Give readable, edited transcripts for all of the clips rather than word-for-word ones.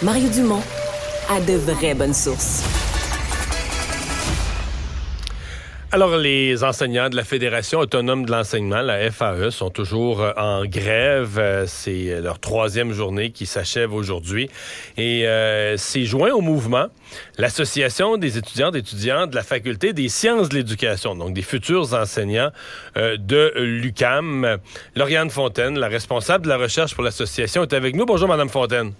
Mario Dumont a de vraies bonnes sources. Alors, les enseignants de la Fédération autonome de l'enseignement, la FAE, sont toujours en grève. C'est leur 3e journée qui s'achève aujourd'hui. Et s'est joint au mouvement l'Association des étudiantes et étudiants de la Faculté des sciences de l'éducation, donc des futurs enseignants de l'UQAM. Lauriane Fontaine, la responsable de la recherche pour l'association, est avec nous. Bonjour, Madame Fontaine.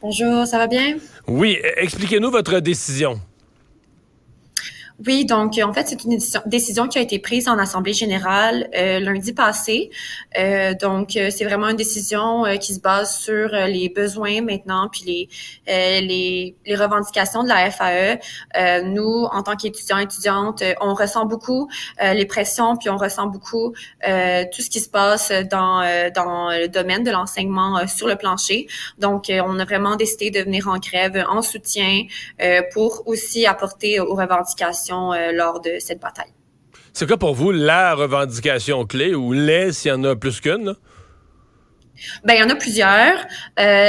Bonjour, ça va bien? Oui, expliquez-nous votre décision. Oui, donc en fait, c'est une décision qui a été prise en Assemblée générale lundi passé. C'est vraiment une décision qui se base sur les besoins maintenant, puis les revendications de la FAE. Nous, en tant qu'étudiants et étudiantes, on ressent beaucoup les pressions, puis on ressent beaucoup tout ce qui se passe dans le domaine de l'enseignement sur le plancher. Donc, on a vraiment décidé de venir en grève en soutien pour aussi apporter aux revendications lors de cette bataille. C'est quoi pour vous la revendication clé ou s'il y en a plus qu'une? Là? Ben, il y en a plusieurs.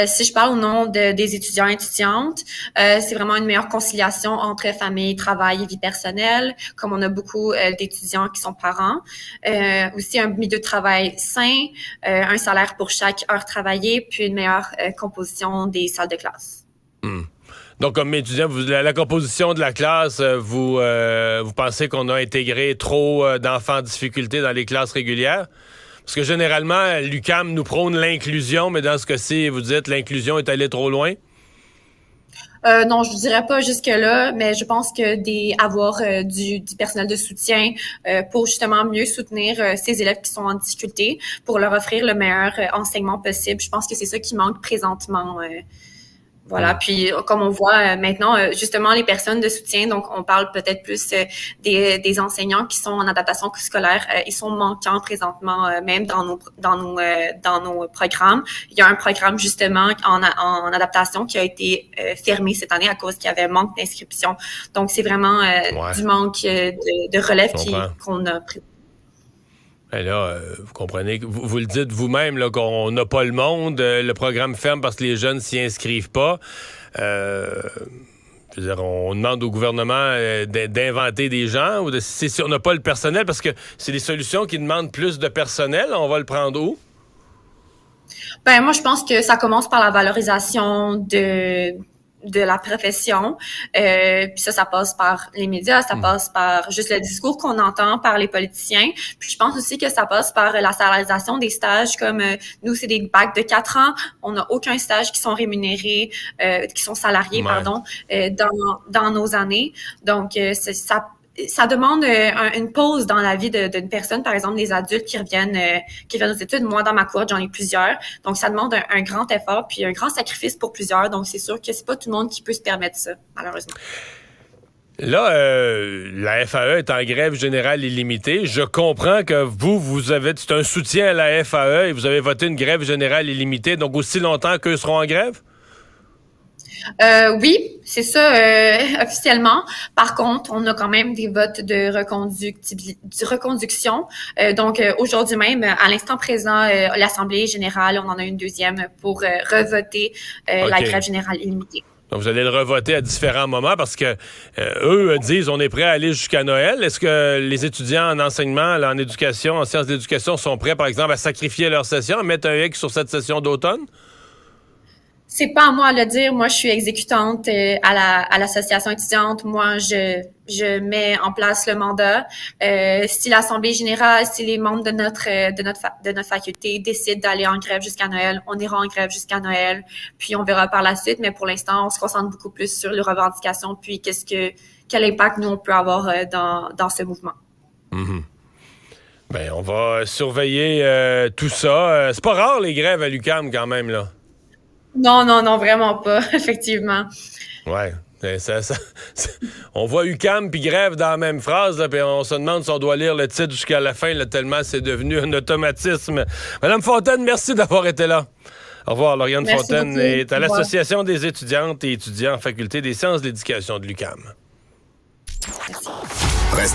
Si je parle au nom des étudiants et étudiantes, c'est vraiment une meilleure conciliation entre famille, travail et vie personnelle, comme on a beaucoup d'étudiants qui sont parents. Aussi un milieu de travail sain, un salaire pour chaque heure travaillée, puis une meilleure composition des salles de classe. Donc, comme étudiant, la composition de la classe, vous pensez qu'on a intégré trop d'enfants en difficulté dans les classes régulières? Parce que généralement, l'UQAM nous prône l'inclusion, mais dans ce cas-ci, vous dites l'inclusion est allée trop loin? Non, je ne dirais pas jusque-là, mais je pense que avoir du personnel de soutien pour justement mieux soutenir ces élèves qui sont en difficulté, pour leur offrir le meilleur enseignement possible. Je pense que c'est ça qui manque présentement. Voilà, puis comme on voit maintenant, justement, les personnes de soutien, donc on parle peut-être plus des enseignants qui sont en adaptation scolaire, ils sont manquants présentement, même dans nos programmes. Il y a un programme justement en adaptation qui a été fermé cette année à cause qu'il y avait un manque d'inscription. Donc c'est vraiment du manque de relève qu'on a pris. Et là, vous comprenez, vous le dites vous-même là, qu'on n'a pas le monde, le programme ferme parce que les jeunes s'y inscrivent pas. Je veux dire, on demande au gouvernement d'inventer des gens ou si on n'a pas le personnel, parce que c'est des solutions qui demandent plus de personnel, on va le prendre où? Ben moi, je pense que ça commence par la valorisation de la profession. Puis ça passe par les médias, ça passe par juste le discours qu'on entend par les politiciens. Puis je pense aussi que ça passe par la salarisation des stages, comme nous, c'est des bacs de 4 ans. On n'a aucun stage qui sont rémunérés, qui sont salariés, dans nos années. Donc, ça demande une pause dans la vie d'une personne, par exemple des adultes qui reviennent aux études. Moi, dans ma cohorte, j'en ai plusieurs. Donc, ça demande un grand effort puis un grand sacrifice pour plusieurs. Donc, c'est sûr que c'est pas tout le monde qui peut se permettre ça, malheureusement. Là, la FAE est en grève générale illimitée. Je comprends que c'est un soutien à la FAE et vous avez voté une grève générale illimitée, donc aussi longtemps qu'eux seront en grève? Oui, c'est ça officiellement. Par contre, on a quand même des votes de reconduction. Aujourd'hui même, à l'instant présent, l'Assemblée générale, on en a une deuxième pour revoter la grève générale illimitée. Donc, vous allez le revoter à différents moments parce que eux disent on est prêt à aller jusqu'à Noël. Est-ce que les étudiants en enseignement, en éducation, en sciences de l'éducation sont prêts, par exemple, à sacrifier leur session, à mettre un X sur cette session d'automne? C'est pas à moi à le dire. Moi, je suis exécutante à l'association étudiante. Moi, je mets en place le mandat. Si l'Assemblée générale, si les membres de notre faculté décident d'aller en grève jusqu'à Noël, on ira en grève jusqu'à Noël. Puis on verra par la suite. Mais pour l'instant, on se concentre beaucoup plus sur les revendications. Puis quel impact nous on peut avoir dans ce mouvement. Mm-hmm. Ben, on va surveiller tout ça. C'est pas rare les grèves à l'UQAM quand même là. Non, vraiment pas, effectivement. Ouais. On voit UQAM puis grève dans la même phrase, là, puis on se demande si on doit lire le titre jusqu'à la fin, là, tellement c'est devenu un automatisme. Madame Fontaine, merci d'avoir été là. Au revoir. Lauriane Fontaine est à l'Association des étudiantes et étudiants en Faculté des sciences de l'éducation de l'UQAM. Merci.